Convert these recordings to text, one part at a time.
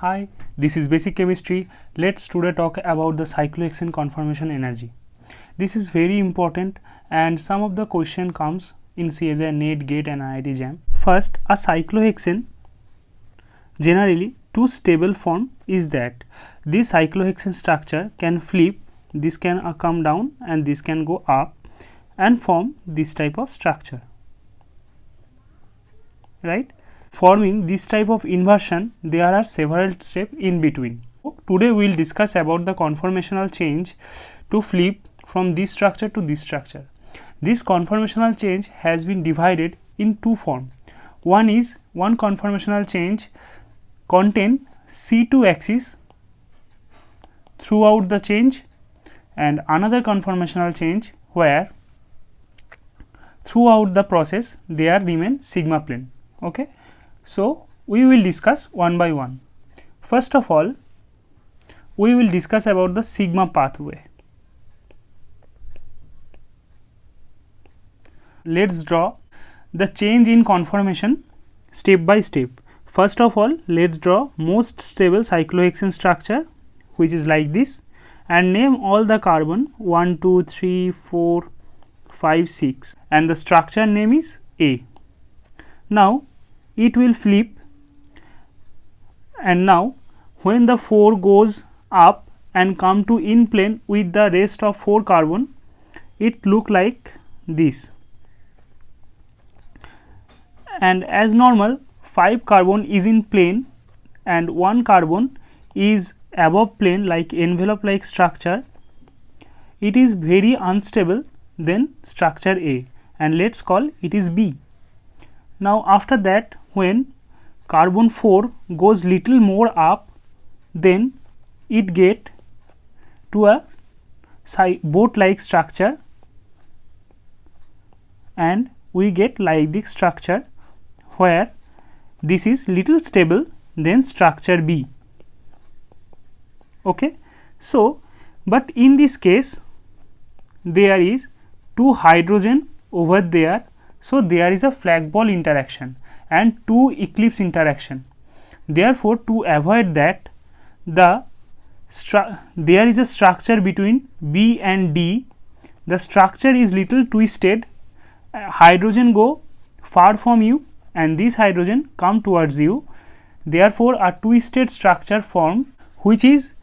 Hi, this is Basic Chemistry. Let's today talk about the cyclohexane conformation energy. This is very important and some of the question comes in CSI, NET, GATE and IIT JAM. First, a cyclohexane generally two stable form is that this cyclohexane structure can flip, this can come down and this can go up and form this type of structure, right? Forming this type of inversion, there are several steps in between. Today we will discuss about the conformational change to flip from this structure to this structure. This conformational change has been divided in two forms. One is one conformational change contain C2 axis throughout the change and another conformational change where throughout the process there remain sigma plane. Okay. So, we will discuss one by one. First of all, we will discuss about the sigma pathway. Let's draw the change in conformation step by step. First of all, let's draw most stable cyclohexane structure, which is like this, and name all the carbon 1, 2, 3, 4, 5, 6 and the structure name is A. Now, it will flip and now when the 4 goes up and come to in plane with the rest of 4 carbon, it look like this, and as normal 5 carbon is in plane and 1 carbon is above plane like envelope like structure. It is very unstable than structure A and let's call it is B. Now after that, when carbon 4 goes little more up, then it get to a boat like structure and we get like this structure where this is little stable than structure B. Okay. So, but in this case there is 2 hydrogen over there. So, there is a flag ball interaction and 2 eclipse interaction. Therefore, to avoid that, there is a structure between B and D. The structure is little twisted. Hydrogen go far from you and this hydrogen come towards you. Therefore, a twisted structure form which is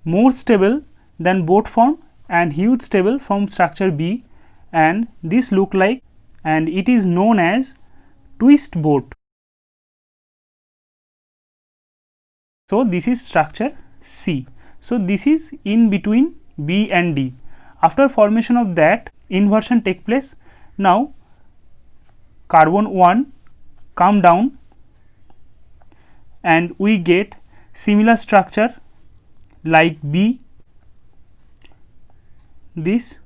more stable than boat form and huge stable from structure B, and this look like, and it is known as twist boat. So, this is structure C. So, this is in between B and D. After formation of that, inversion take place. Now, carbon 1 come down and we get similar structure like B, this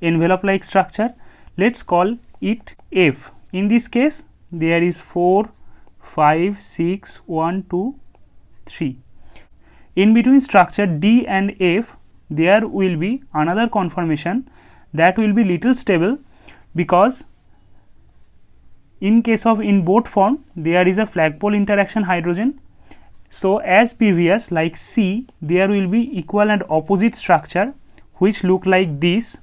envelope like structure. Let's call it F. In this case, there is 4, 5, 6, 1, 2, 3. In between structure D and F, there will be another conformation that will be little stable, because in case of in boat form there is a flag pole interaction hydrogen. So, as previous like C, there will be equal and opposite structure which look like this.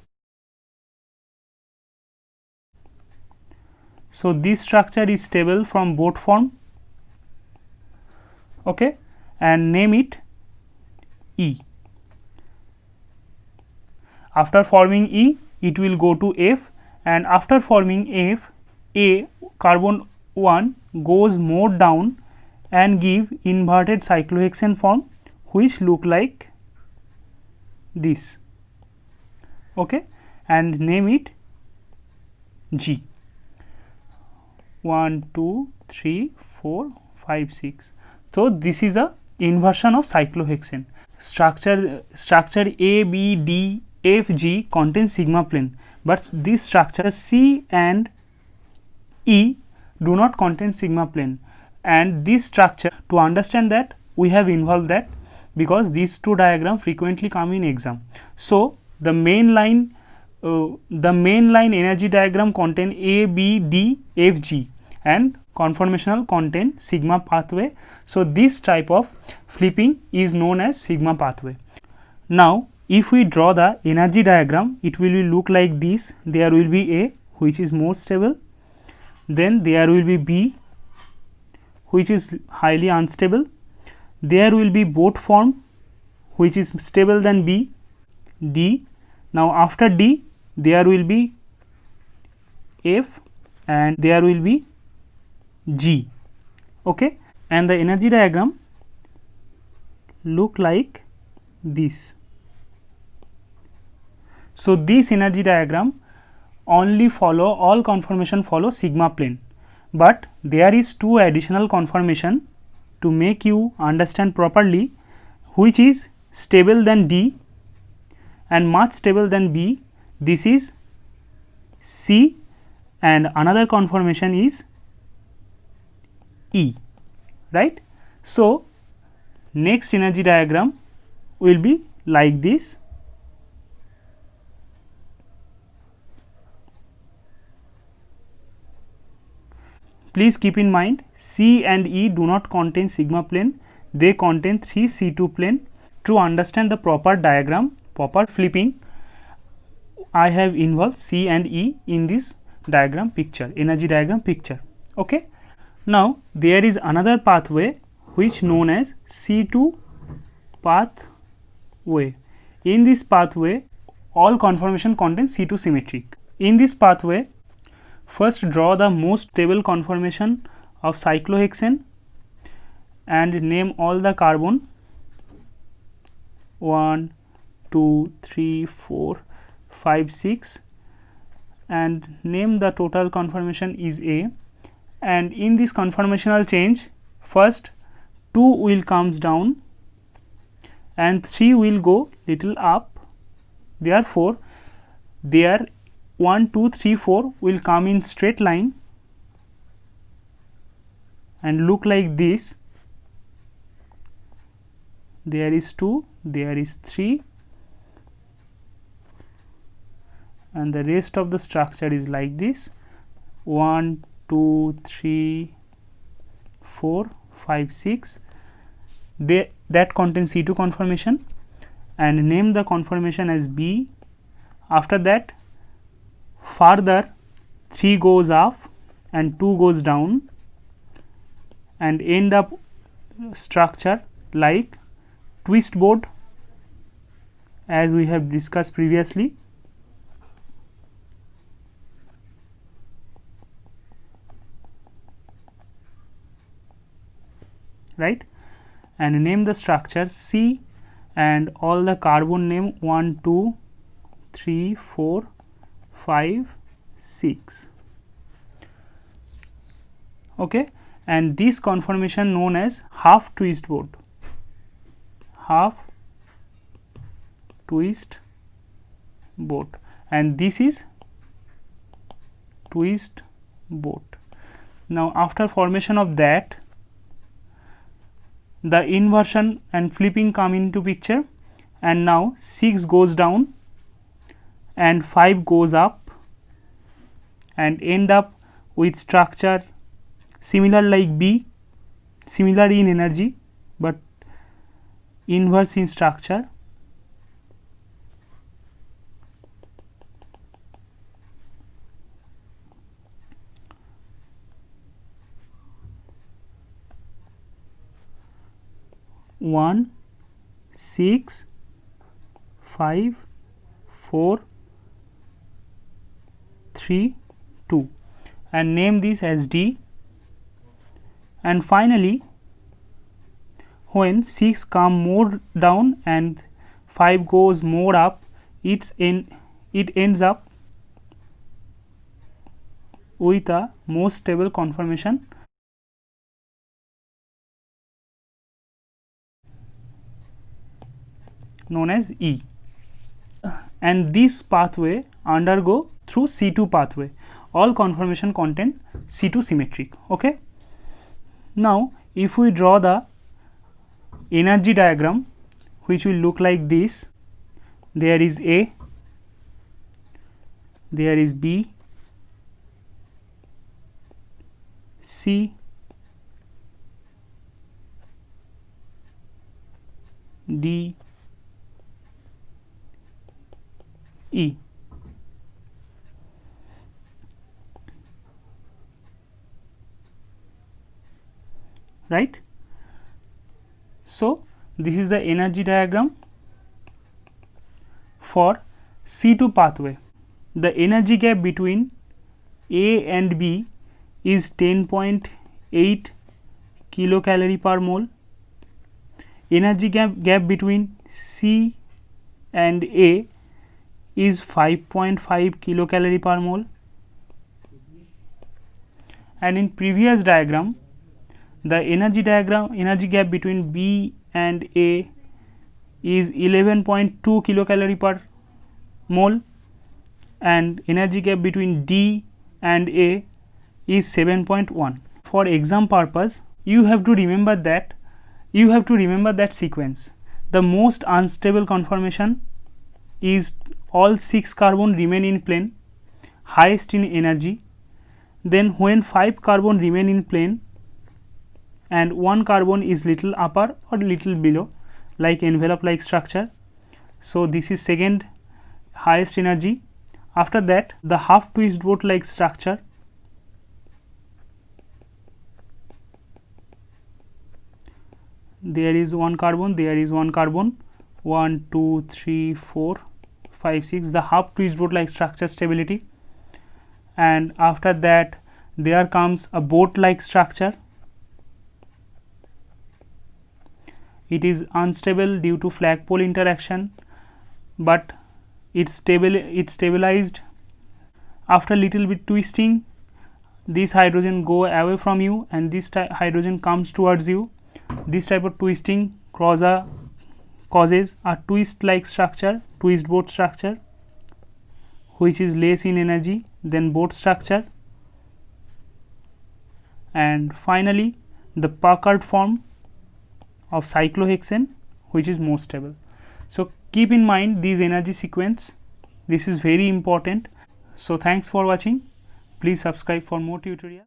So, this structure is stable from boat form, okay, and name it E. After forming E, it will go to F, and after forming F, A, carbon 1 goes more down and give inverted cyclohexane form which look like this, okay, and name it G. 1, 2, 3, 4, 5, 6. So, this is a inversion of cyclohexane. Structure A, B, D, F, G contains sigma plane, but this structure C and E do not contain sigma plane, and this structure, to understand that, we have involved that because these two diagrams frequently come in exam. So, the main line energy diagram contain A, B, D, F, G and conformational contain sigma pathway. So, this type of flipping is known as sigma pathway. Now if we draw the energy diagram, it will look like this. There will be A, which is more stable, then there will be B, which is highly unstable, there will be boat form, which is stable than B, D. Now after D there will be F and there will be G, okay, and the energy diagram look like this. So this energy diagram only follow, all conformation follow sigma plane, but there is two additional conformation to make you understand properly, which is stable than D and much stable than B. This is C, and another conformation is E, right. So next energy diagram will be like this. Please keep in mind, C and E do not contain sigma plane, they contain 3C2 plane. To understand the proper diagram, proper flipping, I have involved C and E in this diagram picture, energy diagram picture, okay. Now there is another pathway which known as C2 pathway. In this pathway all conformation contain C2 symmetric. In this pathway, first draw the most stable conformation of cyclohexane and name all the carbon 1, 2, 3, 4, 5, 6 and name the total conformation is A, and in this conformational change first 2 will comes down and 3 will go little up, therefore there 1, 2, 3, 4 will come in straight line and look like this. There is 2, there is 3 and the rest of the structure is like this 1, 2, 3, 4, 5, 6. That contains C2 conformation and name the conformation as B. After that further 3 goes up and 2 goes down and end up structure like twist board as we have discussed previously. Right, and name the structure C and all the carbon name 1, 2, 3, 4, 5, 6, okay, and this conformation known as half twist board, half twist board, and this is twist board. Now after formation of that, the inversion and flipping come into picture, and now 6 goes down and 5 goes up and end up with structure similar like B, similar in energy but inverse in structure. One, 6, 5, 4, 3, 2 and name this as D, and finally when 6 come more down and 5 goes more up, it ends up with a most stable conformation known as E, and this pathway undergo through C2 pathway. All conformation contain C2 symmetric, okay. Now if we draw the energy diagram, which will look like this, there is A, there is B, C, D E. Right? So this is the energy diagram for C2 pathway. The energy gap between A and B is 10.8 kilocalorie per mole. Energy gap between C and A is 5.5 kilocalorie per mole. And in previous diagram, the energy gap between B and A is 11.2 kilocalorie per mole, and energy gap between D and A is 7.1. For exam purpose, you have to remember that sequence. The most unstable conformation is all 6 carbon remain in plane, highest in energy. Then when 5 carbon remain in plane and 1 carbon is little upper or little below, like envelope like structure, so this is second highest energy. After that, the half twist boat like structure, there is 1 carbon, there is 1 carbon, 1 2 3 4 5 6, the half twist boat like structure stability. And after that there comes a boat like structure. It is unstable due to flagpole interaction, but it stabilized. After little bit twisting, this hydrogen go away from you and this hydrogen comes towards you. This type of twisting causes a twist like structure, twist boat structure, which is less in energy than boat structure. And finally the puckered form of cyclohexane, which is more stable. So keep in mind this energy sequence, this is very important. So thanks for watching. Please subscribe for more tutorials.